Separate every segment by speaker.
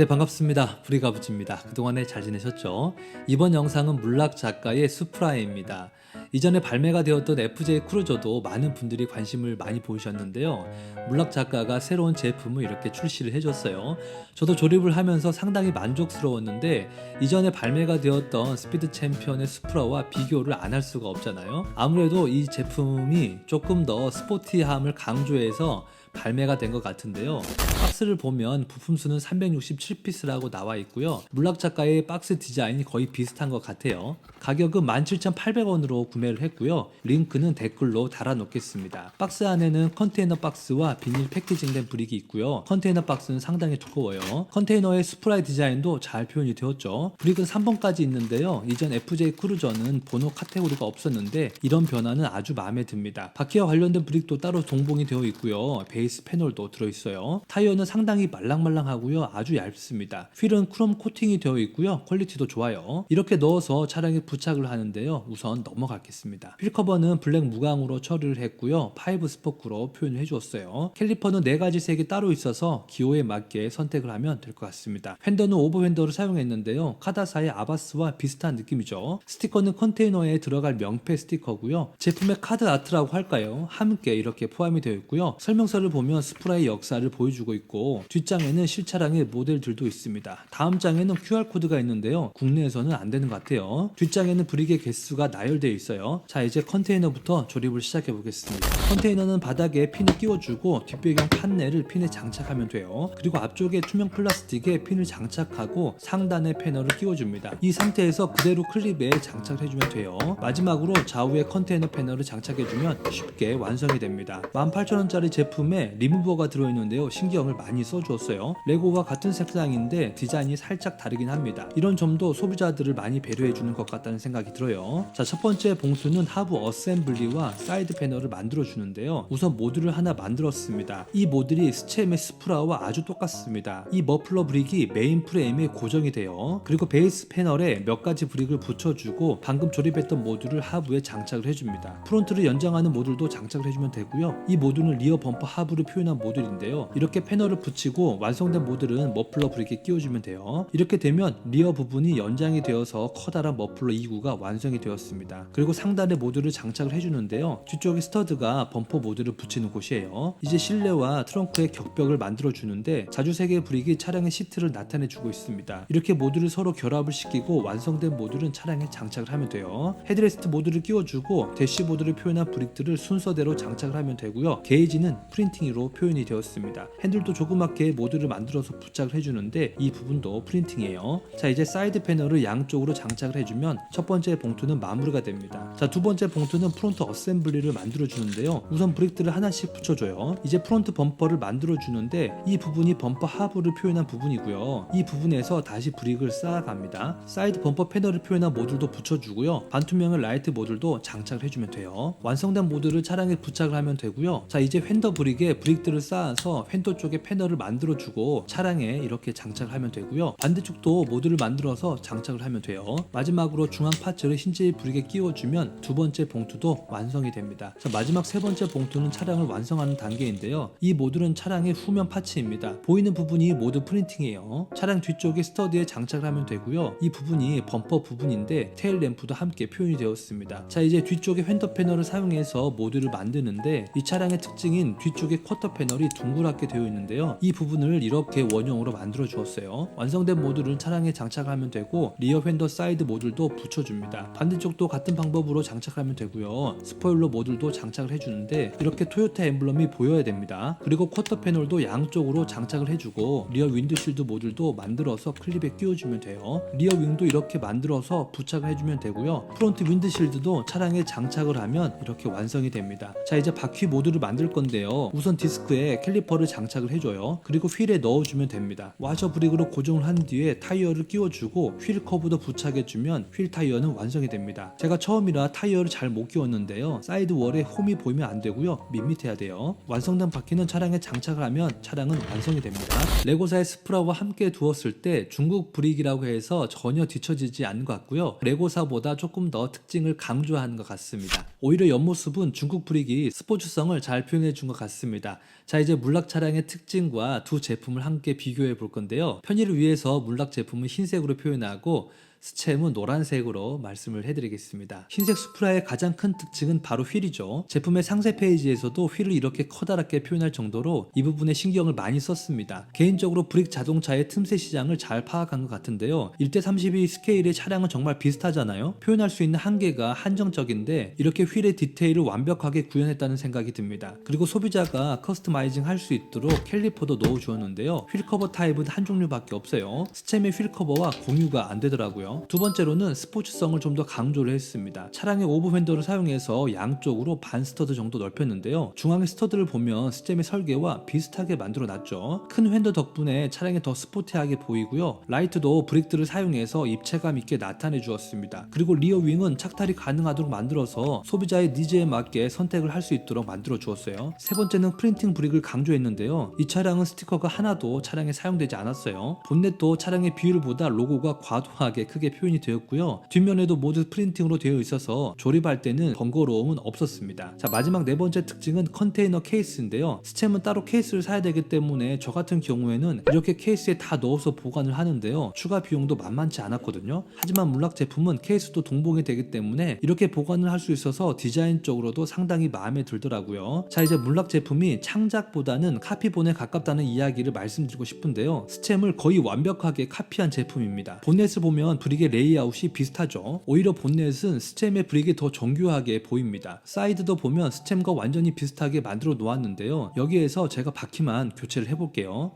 Speaker 1: 네, 반갑습니다. 브리가부지입니다. 그동안에 잘 지내셨죠? 이번 영상은 물락 작가의 수프라입니다. 이전에 발매가 되었던 FJ 크루저도 많은 분들이 관심을 많이 보이셨는데요. 물락 작가가 새로운 제품을 이렇게 출시를 해줬어요. 저도 조립을 하면서 상당히 만족스러웠는데 이전에 발매가 되었던 스피드 챔피언의 수프라와 비교를 안 할 수가 없잖아요. 아무래도 이 제품이 조금 더 스포티함을 강조해서 발매가 된 것 같은데요. 박스를 보면 부품수는 367피스라고 나와 있고요. 물락 작가의 박스 디자인이 거의 비슷한 것 같아요. 가격은 17,800원으로 구매를 했고요. 링크는 댓글로 달아 놓겠습니다. 박스 안에는 컨테이너 박스와 비닐 패키징된 브릭이 있고요. 컨테이너 박스는 상당히 두꺼워요. 컨테이너의 스프라이 디자인도 잘 표현이 되었죠. 브릭은 3번까지 있는데요. 이전 FJ 크루저는 번호 카테고리가 없었는데 이런 변화는 아주 마음에 듭니다. 바퀴와 관련된 브릭도 따로 동봉이 되어 있고요. 베이스 패널도 들어있어요. 타이어는 상당히 말랑말랑하고요. 아주 얇습니다. 휠은 크롬 코팅이 되어 있고요. 퀄리티도 좋아요. 이렇게 넣어서 차량에 부착을 하는데요. 우선 넘어가겠습니다. 휠 커버는 블랙 무광으로 처리를 했고요. 5 스포크로 표현을 해주었어요. 캘리퍼는 4가지 색이 따로 있어서 기호에 맞게 선택을 하면 될 것 같습니다. 휀더는 오버 휀더를 사용했는데요. 카다사의 아바스와 비슷한 느낌이죠. 스티커는 컨테이너에 들어갈 명패 스티커고요. 제품의 카드 아트라고 할까요? 함께 이렇게 포함이 되어 있고요. 설명서를 보면 스프라의 역사를 보여주고 있고 뒷장에는 실차량의 모델들도 있습니다. 다음 장에는 QR코드가 있는데요. 국내에서는 안 되는 것 같아요. 뒷장에는 브릭의 개수가 나열되어 있어요. 자, 이제 컨테이너부터 조립을 시작해 보겠습니다. 컨테이너는 바닥에 핀을 끼워주고 뒷배경 판넬을 핀에 장착하면 돼요. 그리고 앞쪽에 투명 플라스틱에 핀을 장착하고 상단에 패널을 끼워줍니다. 이 상태에서 그대로 클립에 장착을 해주면 돼요. 마지막으로 좌우에 컨테이너 패널을 장착해주면 쉽게 완성이 됩니다. 18,000원짜리 제품에 리무버가 들어있는데요. 신경을 많이 써주었어요. 레고와 같은 색상인데 디자인이 살짝 다르긴 합니다. 이런 점도 소비자들을 많이 배려해주는 것 같다는 생각이 들어요. 자, 첫 번째 봉투는 하부 어셈블리와 사이드 패널을 만들어주는데요. 우선 모듈을 하나 만들었습니다. 이 모듈이 스챔의 스프라와 아주 똑같습니다. 이 머플러 브릭이 메인 프레임에 고정이 돼요. 그리고 베이스 패널에 몇 가지 브릭을 붙여주고 방금 조립했던 모듈을 하부에 장착을 해줍니다. 프론트를 연장하는 모듈도 장착을 해주면 되고요. 이 모듈은 리어 범퍼 하부를 표현한 모듈인데요. 이렇게 패널을 붙이고 완성된 모듈은 머플러 브릭에 끼워주면 돼요. 이렇게 되면 리어 부분이 연장이 되어서 커다란 머플러 2구가 완성이 되었습니다. 그리고 상단에 모듈을 장착을 해주는데요. 뒤쪽에 스터드가 범퍼 모듈을 붙이는 곳이에요. 이제 실내와 트렁크의 격벽을 만들어주는데 자주색의 브릭이 차량의 시트를 나타내주고 있습니다. 이렇게 모듈을 서로 결합을 시키고 완성된 모듈은 차량에 장착을 하면 돼요. 헤드레스트 모듈을 끼워주고 대시보드를 표현한 브릭들을 순서대로 장착을 하면 되고요. 게이지는 프린팅으로 표현이 되었습니다. 핸들도 조그맣게 모듈을 만들어서 부착을 해주는데 이 부분도 프린팅이에요. 자, 이제 사이드 패널을 양쪽으로 장착을 해주면 첫 번째 봉투는 마무리가 됩니다. 자, 두 번째 봉투는 프론트 어셈블리를 만들어주는데요. 우선 브릭들을 하나씩 붙여줘요. 이제 프론트 범퍼를 만들어주는데 이 부분이 범퍼 하부를 표현한 부분이고요. 이 부분에서 다시 브릭을 쌓아갑니다. 사이드 범퍼 패널을 표현한 모듈도 붙여주고요. 반투명의 라이트 모듈도 장착을 해주면 돼요. 완성된 모듈을 차량에 부착을 하면 되고요. 자, 이제 휀더 브릭에 브릭들을 쌓아서 휀더 쪽에 패널을 만들어주고 차량에 이렇게 장착을 하면 되고요. 반대쪽도 모듈을 만들어서 장착을 하면 돼요. 마지막으로 중앙 파츠를 힌지 브릭에 끼워주면 두 번째 봉투도 완성이 됩니다. 자, 마지막 세 번째 봉투는 차량을 완성하는 단계인데요. 이 모듈은 차량의 후면 파츠입니다. 보이는 부분이 모두 프린팅이에요. 차량 뒤쪽에 스터드에 장착을 하면 되고요. 이 부분이 범퍼 부분인데 테일 램프도 함께 표현이 되었습니다. 자, 이제 뒤쪽에 휀더 패널을 사용해서 모듈을 만드는데 이 차량의 특징인 뒤쪽에 쿼터 패널이 둥그랗게 되어 있는데요. 이 부분을 이렇게 원형으로 만들어 주었어요. 완성된 모듈은 차량에 장착하면 되고 리어 휀더 사이드 모듈도 붙여줍니다. 반대쪽도 같은 방법으로 장착하면 되고요. 스포일러 모듈도 장착을 해주는데 이렇게 토요타 엠블럼이 보여야 됩니다. 그리고 쿼터 패널도 양쪽으로 장착을 해주고 리어 윈드실드 모듈도 만들어서 클립에 끼워주면 돼요. 리어 윙도 이렇게 만들어서 부착을 해주면 되고요. 프론트 윈드실드도 차량에 장착을 하면 이렇게 완성이 됩니다. 자, 이제 바퀴 모듈을 만들 건데요. 우선 디스크에 캘리퍼를 장착을 해줘요. 그리고 휠에 넣어주면 됩니다. 와셔 브릭으로 고정을 한 뒤에 타이어를 끼워주고 휠 커브도 부착해주면 휠 타이어는 완성이 됩니다. 제가 처음이라 타이어를 잘 못 끼웠는데요. 사이드 월에 홈이 보이면 안 되고요. 밋밋해야 돼요. 완성된 바퀴는 차량에 장착을 하면 차량은 완성이 됩니다. 레고사의 스프라와 함께 두었을 때 중국 브릭이라고 해서 전혀 뒤처지지 않는 것 같고요. 레고사보다 조금 더 특징을 강조하는 것 같습니다. 오히려 옆모습은 중국 브릭이 스포츠성을 잘 표현해 준 것 같습니다. 했습니다. 자, 이제 물락 차량의 특징과 두 제품을 함께 비교해 볼 건데요. 편의를 위해서 물락 제품은 흰색으로 표현하고 스챔은 노란색으로 말씀을 해드리겠습니다. 흰색 수프라의 가장 큰 특징은 바로 휠이죠. 제품의 상세 페이지에서도 휠을 이렇게 커다랗게 표현할 정도로 이 부분에 신경을 많이 썼습니다. 개인적으로 브릭 자동차의 틈새 시장을 잘 파악한 것 같은데요. 1:32 스케일의 차량은 정말 비슷하잖아요. 표현할 수 있는 한계가 한정적인데 이렇게 휠의 디테일을 완벽하게 구현했다는 생각이 듭니다. 그리고 소비자가 커스터마이징 할 수 있도록 캘리퍼도 넣어주었는데요. 휠 커버 타입은 한 종류밖에 없어요. 스챔의 휠 커버와 공유가 안 되더라고요. 두 번째로는 스포츠성을 좀 더 강조를 했습니다. 차량의 오브 휀더를 사용해서 양쪽으로 반 스터드 정도 넓혔는데요. 중앙의 스터드를 보면 스챔의 설계와 비슷하게 만들어 놨죠. 큰 휀더 덕분에 차량이 더 스포티하게 보이고요. 라이트도 브릭들을 사용해서 입체감 있게 나타내 주었습니다. 그리고 리어 윙은 착탈이 가능하도록 만들어서 소비자의 니즈에 맞게 선택을 할 수 있도록 만들어 주었어요. 세 번째는 프린팅 브릭을 강조했는데요. 이 차량은 스티커가 하나도 차량에 사용되지 않았어요. 본넷도 차량의 비율보다 로고가 과도하게 크게 표현이 되었고요. 뒷면에도 모두 프린팅으로 되어 있어서 조립할 때는 번거로움은 없었습니다. 자, 마지막 네 번째 특징은 컨테이너 케이스인데요. 스챔은 따로 케이스를 사야 되기 때문에 저 같은 경우에는 이렇게 케이스에 다 넣어서 보관을 하는데요. 추가 비용도 만만치 않았거든요. 하지만 물락 제품은 케이스도 동봉이 되기 때문에 이렇게 보관을 할 수 있어서 디자인적으로도 상당히 마음에 들더라고요. 자, 이제 물락 제품이 창작보다는 카피본에 가깝다는 이야기를 말씀드리고 싶은데요. 스챔을 거의 완벽하게 카피한 제품입니다. 본넷을 보면 브릭의 레이아웃이 비슷하죠. 오히려 본넷은 스챔의 브릭이 더 정교하게 보입니다. 사이드도 보면 스챔과 완전히 비슷하게 만들어 놓았는데요. 여기에서 제가 바퀴만 교체를 해볼게요.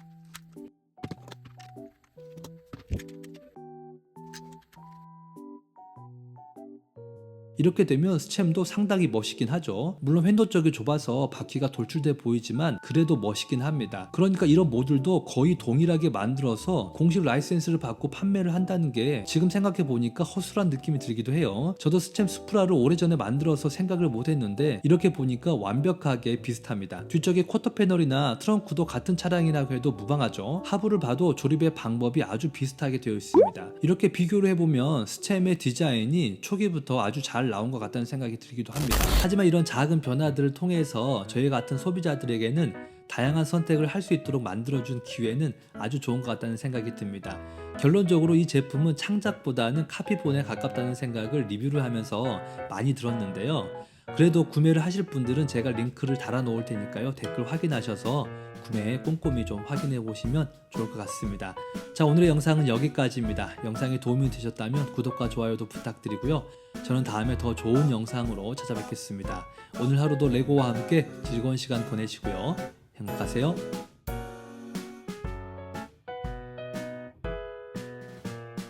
Speaker 1: 이렇게 되면 스챔도 상당히 멋있긴 하죠. 물론 휀더 쪽이 좁아서 바퀴가 돌출돼 보이지만 그래도 멋있긴 합니다. 그러니까 이런 모듈도 거의 동일하게 만들어서 공식 라이센스를 받고 판매를 한다는 게 지금 생각해 보니까 허술한 느낌이 들기도 해요. 저도 스챔 수프라를 오래전에 만들어서 생각을 못했는데 이렇게 보니까 완벽하게 비슷합니다. 뒤쪽에 쿼터 패널이나 트렁크도 같은 차량이라고 해도 무방하죠. 하부를 봐도 조립의 방법이 아주 비슷하게 되어 있습니다. 이렇게 비교를 해보면 스챔의 디자인이 초기부터 아주 잘 나온 것 같다는 생각이 들기도 합니다. 하지만 이런 작은 변화들을 통해서 저희 같은 소비자들에게는 다양한 선택을 할 수 있도록 만들어준 기회는 아주 좋은 것 같다는 생각이 듭니다. 결론적으로 이 제품은 창작보다는 카피본에 가깝다는 생각을 리뷰를 하면서 많이 들었는데요. 그래도 구매를 하실 분들은 제가 링크를 달아 놓을 테니까요. 댓글 확인하셔서 구매 꼼꼼히 좀 확인해 보시면 좋을 것 같습니다. 자, 오늘의 영상은 여기까지입니다. 영상이 도움이 되셨다면 구독과 좋아요도 부탁드리고요. 저는 다음에 더 좋은 영상으로 찾아뵙겠습니다. 오늘 하루도 레고와 함께 즐거운 시간 보내시고요. 행복하세요.